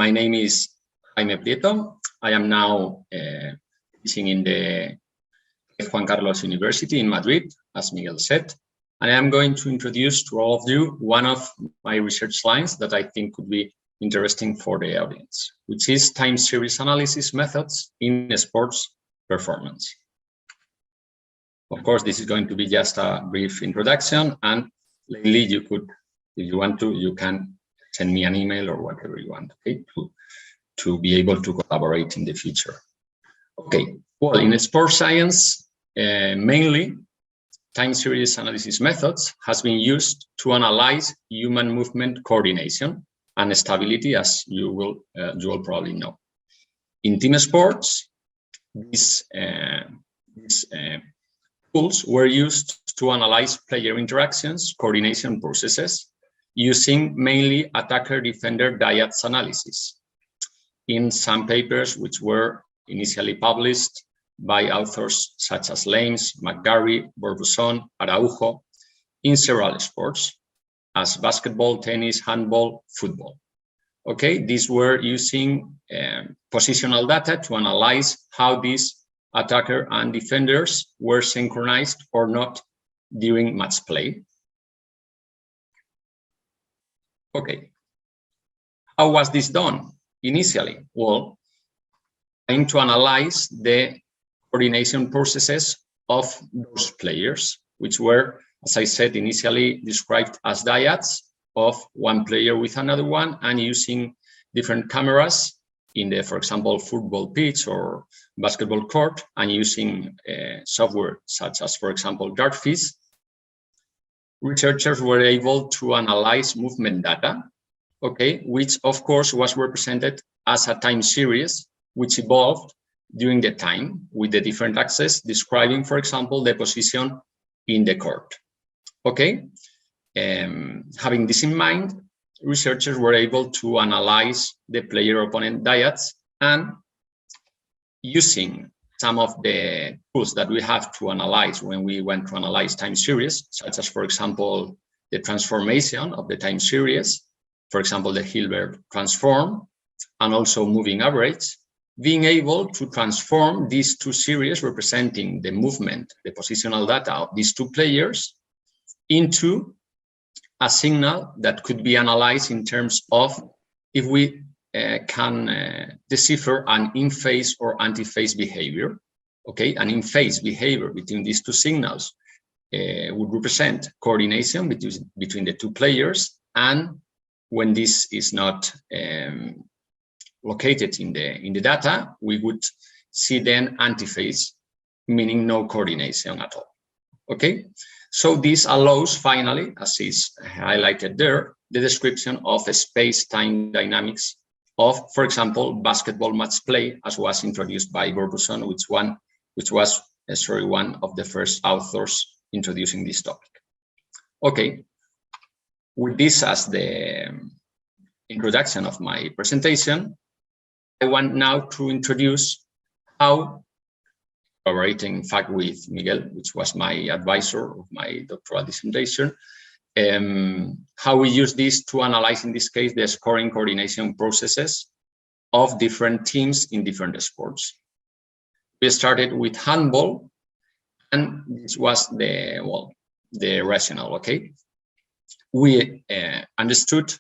My name is Jaime Prieto. I am now teaching in the Juan University in Madrid, as Miguel said. And I am going to introduce to all of you one of my research lines that I think could be interesting for the audience, which is time series analysis methods in sports performance. Of course, this is going to be just a brief introduction, and lately you could, if you want to, you can send me an email or whatever you want, okay, to be able to collaborate in the future. Okay, well, in sports science, mainly time series analysis methods has been used to analyze human movement coordination and stability, as you will probably know. In team sports, these tools were used to analyze player interactions, coordination processes, using mainly attacker-defender dyads analysis in some papers which were initially published by authors such as Lames, McGarry, Borbuzon, Araujo, in several sports, as basketball, tennis, handball, football. Okay, these were using positional data to analyze how these attacker and defenders were synchronized or not during match play. Okay, how was this done initially? Well, trying to analyze the coordination processes of those players, which were, as I said, initially described as dyads of one player with another one, and using different cameras in the, for example, football pitch or basketball court, and using software such as, for example, Dartfish, researchers were able to analyze movement data, okay, which of course was represented as a time series which evolved during the time with the different axes describing, for example, the position in the court. Okay, having this in mind, researchers were able to analyze the player-opponent dyads, and using some of the tools that we have to analyze when we want to analyze time series, such as, for example, the transformation of the time series, for example, the Hilbert transform, and also moving average, being able to transform these two series representing the movement, the positional data of these two players into a signal that could be analyzed in terms of if we can decipher an in-phase or anti-phase behavior. Okay, an in-phase behavior between these two signals would represent coordination between the two players, and when this is not located in the data, we would see then anti-phase, meaning no coordination at all. Okay, so this allows finally, as is highlighted there, the description of space-time dynamics of, for example, basketball match play, as was introduced by Borbuzon, which was one of the first authors introducing this topic. Okay, with this as the introduction of my presentation, I want now to introduce how, collaborating in fact with Miguel, which was my advisor of my doctoral dissertation, how we use this to analyze, in this case, the scoring coordination processes of different teams in different sports. We started with handball, and this was the rationale, okay? We understood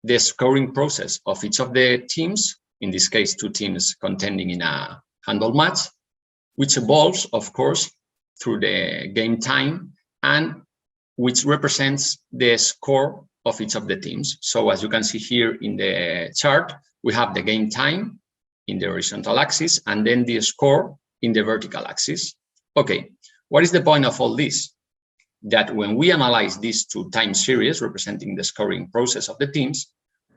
the scoring process of each of the teams, in this case, two teams contending in a handball match, which evolves, of course, through the game time, and which represents the score of each of the teams. So as you can see here in the chart, we have the game time in the horizontal axis, and then the score in the vertical axis. Okay, what is the point of all this? That when we analyze these two time series representing the scoring process of the teams,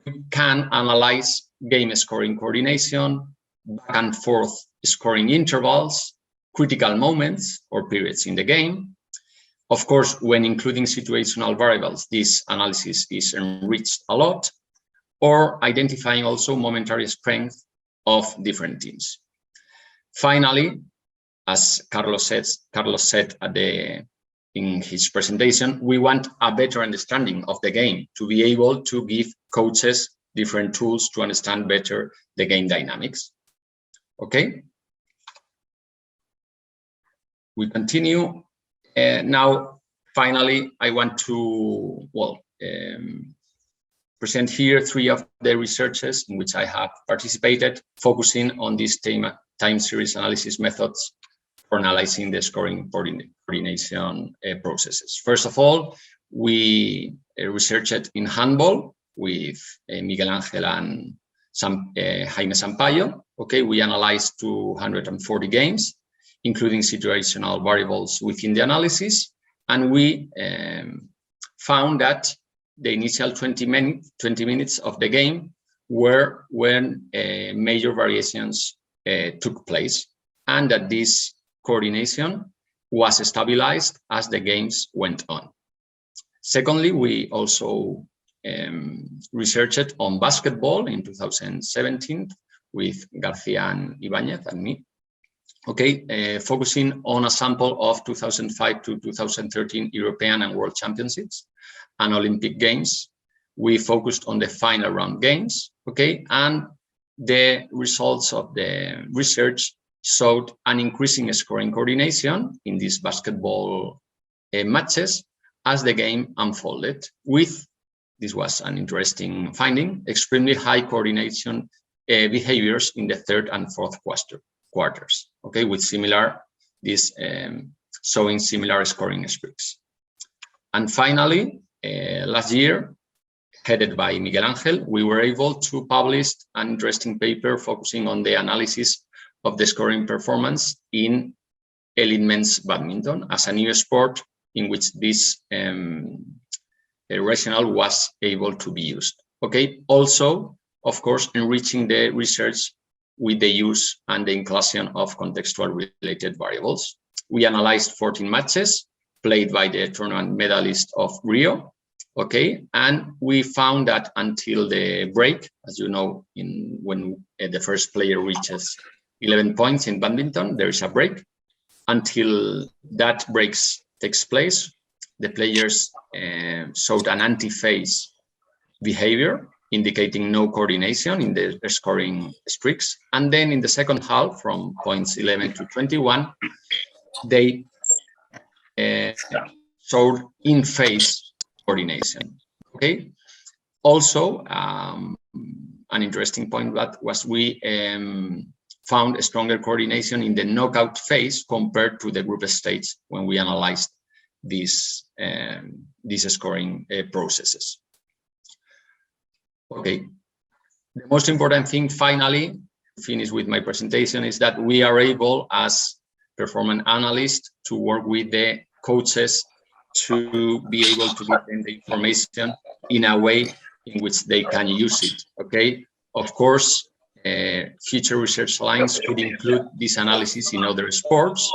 we can analyze game scoring coordination, back and forth scoring intervals, critical moments or periods in the game. Of course, when including situational variables, this analysis is enriched a lot, or identifying also momentary strength of different teams. Finally, as Carlos said in his presentation, we want a better understanding of the game to be able to give coaches different tools to understand better the game dynamics. Okay. We continue. Now, finally, I want to, present here 3 of the researches in which I have participated, focusing on these time series analysis methods for analyzing the scoring coordination processes. First of all, we researched in handball with Miguel Ángel and Jaime Sampaio. Okay, we analyzed 240 games, including situational variables within the analysis, and we found that the initial 20 minutes of the game were when major variations took place, and that this coordination was stabilized as the games went on. Secondly, we also researched on basketball in 2017 with Garcia and Ibañez and me. Okay, focusing on a sample of 2005 to 2013 European and World Championships and Olympic Games. We focused on the final round games, okay, and the results of the research showed an increasing scoring coordination in these basketball matches as the game unfolded, with, this was an interesting finding, extremely high coordination behaviors in the third and fourth quarters, okay, with similar, showing similar scoring streaks. And finally, last year, headed by Miguel Ángel, we were able to publish an interesting paper focusing on the analysis of the scoring performance in elite men's badminton as a new sport in which this rationale was able to be used. Okay, also, of course, enriching the research with the use and the inclusion of contextual related variables. We analyzed 14 matches played by the tournament medalist of Rio. Okay, and we found that until the break, as you know, when the first player reaches 11 points in badminton, there is a break. Until that break takes place, the players showed an anti-phase behavior, indicating no coordination in the scoring streaks. And then in the second half, from points 11 to 21, they showed in-phase coordination. Okay. Also, an interesting point that was we found a stronger coordination in the knockout phase compared to the group stage when we analyzed these scoring processes. Okay. The most important thing, finally, to finish with my presentation, is that we are able, as performance analysts, to work with the coaches to be able to give them the information in a way in which they can use it. Okay. Of course, future research lines could include this analysis in other sports.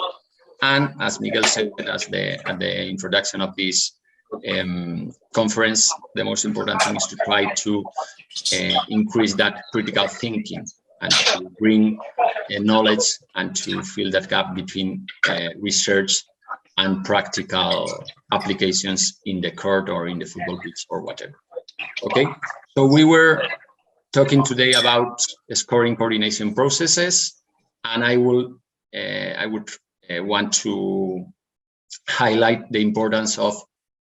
And as Miguel said at the introduction of this conference, the most important thing is to try to increase that critical thinking and to bring knowledge and to fill that gap between research and practical applications in the court or in the football pitch or whatever. Okay, so we were talking today about scoring coordination processes, and I would want to highlight the importance of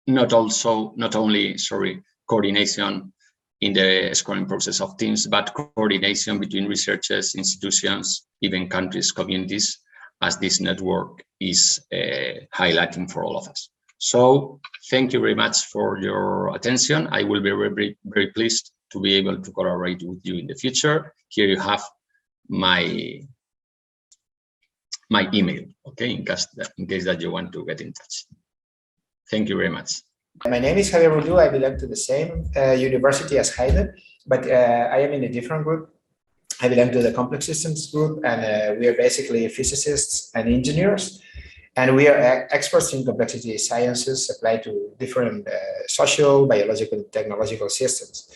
not only coordination in the scoring process of teams, but coordination between researchers, institutions, even countries, communities, as this network is highlighting for all of us. So thank you very much for your attention. I will be very, very pleased to be able to collaborate with you in the future. Here you have my email, okay, in case that you want to get in touch. Thank you very much. My name is Javier Buldú. I belong to the same university as Jaime, but I am in a different group. I belong to the complex systems group, and we are basically physicists and engineers. And we are experts in complexity sciences applied to different social, biological, and technological systems.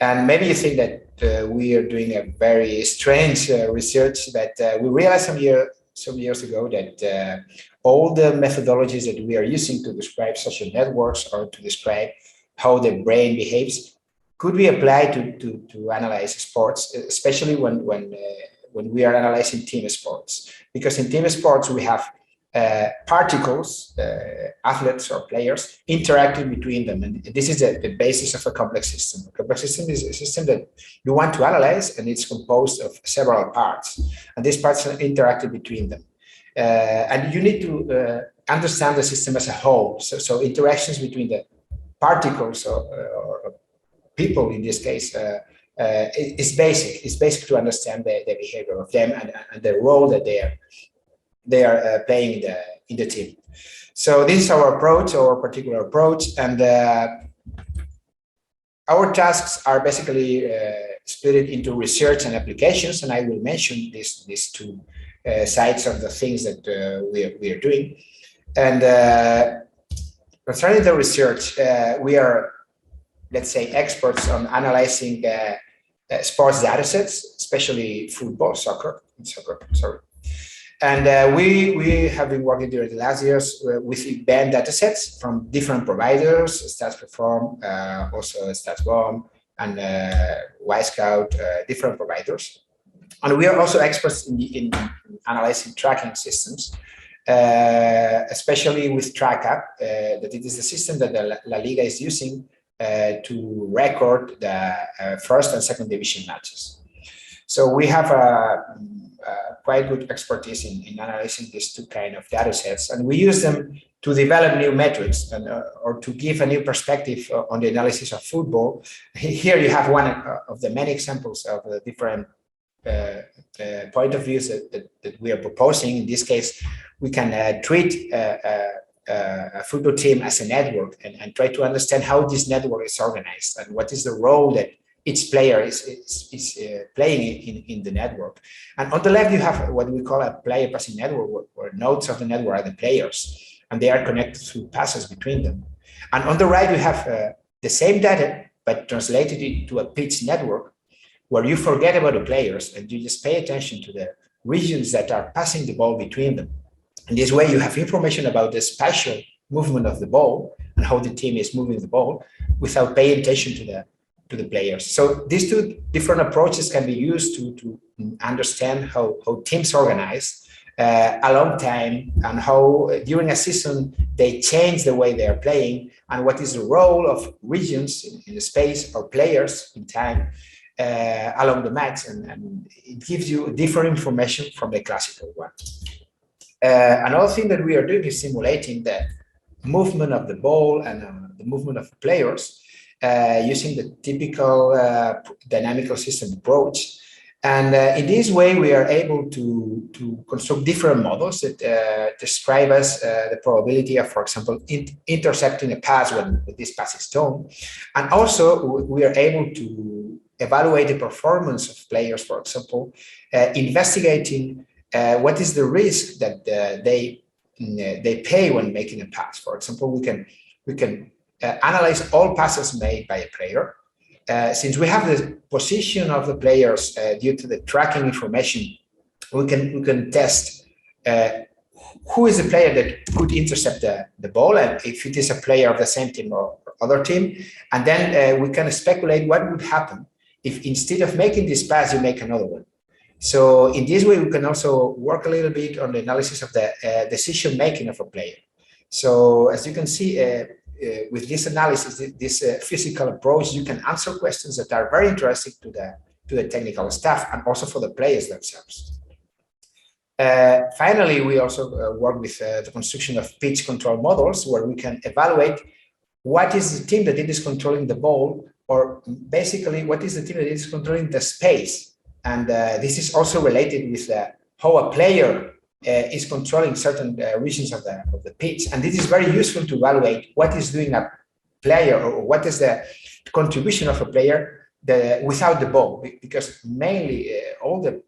And maybe you think that we are doing a very strange research, but we realized some years ago that all the methodologies that we are using to describe social networks or to describe how the brain behaves could be applied to analyze sports, especially when we are analyzing team sports. Because in team sports, we have particles, athletes or players interacting between them. And this is the basis of a complex system. A complex system is a system that you want to analyze, and it's composed of several parts. And these parts are interacting between them. And you need to understand the system as a whole. So interactions between the particles or people, in this case, is basic. It's basic to understand the behavior of them and the role that they are playing in the team. So this is our approach, our particular approach, and our tasks are basically split into research and applications, and I will mention these two sides of the things that we are doing. And concerning the research, we are, let's say, experts on analyzing sports data sets, especially football, soccer. And we have been working during the last years with event data sets from different providers, StatsPerform, also StatsBomb, and Wisecout, different providers. And we are also experts in analyzing tracking systems, especially with TrackUp, that it is the system that the La Liga is using to record the first and second division matches. So we have quite good expertise in analyzing these two kind of data sets, and we use them to develop new metrics and or to give a new perspective on the analysis of football. Here you have one of the many examples of the different point of views that we are proposing. In this case, we can treat a football team as a network and try to understand how this network is organized and what is the role that each player is playing in the network. And on the left, you have what we call a player passing network, where nodes of the network are the players, and they are connected through passes between them. And on the right, you have the same data, but translated into a pitch network, where you forget about the players and you just pay attention to the regions that are passing the ball between them. In this way, you have information about the spatial movement of the ball and how the team is moving the ball without paying attention to the players. So these two different approaches can be used to understand how teams organize a long time, and how during a season they change the way they are playing, and what is the role of regions in the space or players in time along the match, and it gives you different information from the classical one. Another thing that we are doing is simulating the movement of the ball and the movement of the players using the typical dynamical system approach. And in this way, we are able to construct different models that describe us the probability of, for example, intercepting a pass when this pass is thrown. And also, we are able to evaluate the performance of players, for example, investigating what is the risk that they pay when making a pass. For example, we can analyze all passes made by a player. Since we have the position of the players due to the tracking information, we can test who is the player that could intercept the ball, and if it is a player of the same team or other team. And then we can speculate what would happen if instead of making this pass, you make another one. So in this way, we can also work a little bit on the analysis of the decision-making of a player. So as you can see, with this analysis, this physical approach, you can answer questions that are very interesting to the technical staff and also for the players themselves. Finally, we also work with the construction of pitch control models, where we can evaluate what is the team that it is controlling the ball, or basically what is the team that is controlling the space. And this is also related with how a player is controlling certain regions of the pitch. And this is very useful to evaluate what is doing a player, or what is the contribution of a player without the ball, because mainly all the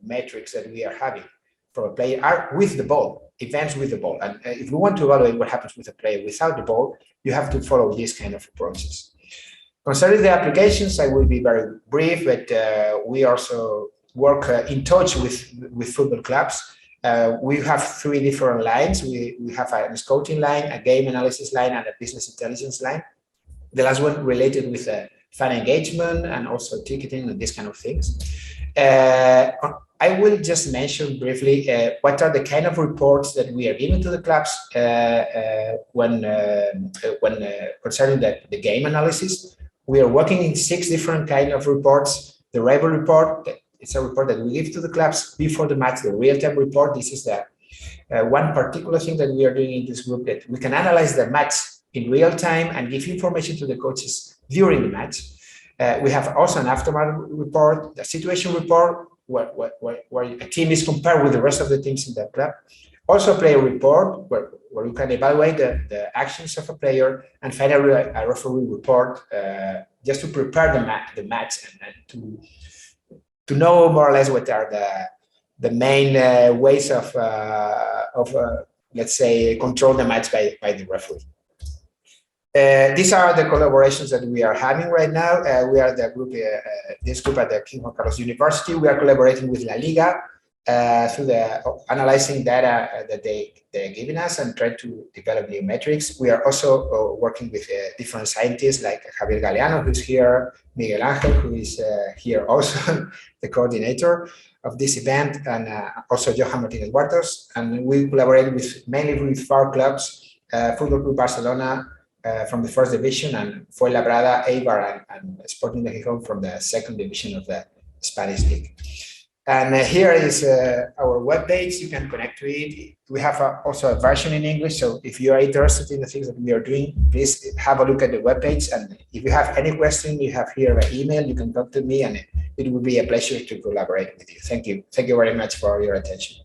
metrics that we are having for a player are with the ball, events with the ball. And if we want to evaluate what happens with a player without the ball, you have to follow these kind of approaches. Concerning the applications, I will be very brief, but we also work in touch with football clubs. We have three different lines. We have a scouting line, a game analysis line, and a business intelligence line. The last one related with fan engagement and also ticketing and these kind of things. I will just mention briefly what are the kind of reports that we are giving to the clubs when concerning the game analysis. We are working in 6 different kind of reports. The rival report, it's a report that we give to the clubs before the match. The real-time report, this is the one particular thing that we are doing in this group, that we can analyze the match in real time and give information to the coaches during the match. We have also an aftermath report, the situation report, where a team is compared with the rest of the teams in the club. Also a player report, where you can evaluate the actions of a player, and finally a referee report, just to prepare the match and to know more or less what are the main ways of let's say, control the match by the referee. These are the collaborations that we are having right now. We are the group, this group at the King Juan Carlos University. We are collaborating with La Liga through analyzing data that they're giving us and trying to develop new metrics. We are also working with different scientists like Javier Galeano, who's here, Miguel Angel, who is here also, the coordinator of this event, and also Johan Martinez Huertos. And we collaborate mainly with 4 clubs, Football Club Barcelona, from the 1st division, and Fuenlabrada, Eibar, and Sporting de Gijón from the 2nd division of the Spanish league. And here is our webpage. You can connect to it. We have also a version in English. So if you are interested in the things that we are doing, please have a look at the webpage. And if you have any question, you have here an email. You can talk to me, and it will be a pleasure to collaborate with you. Thank you. Thank you very much for your attention.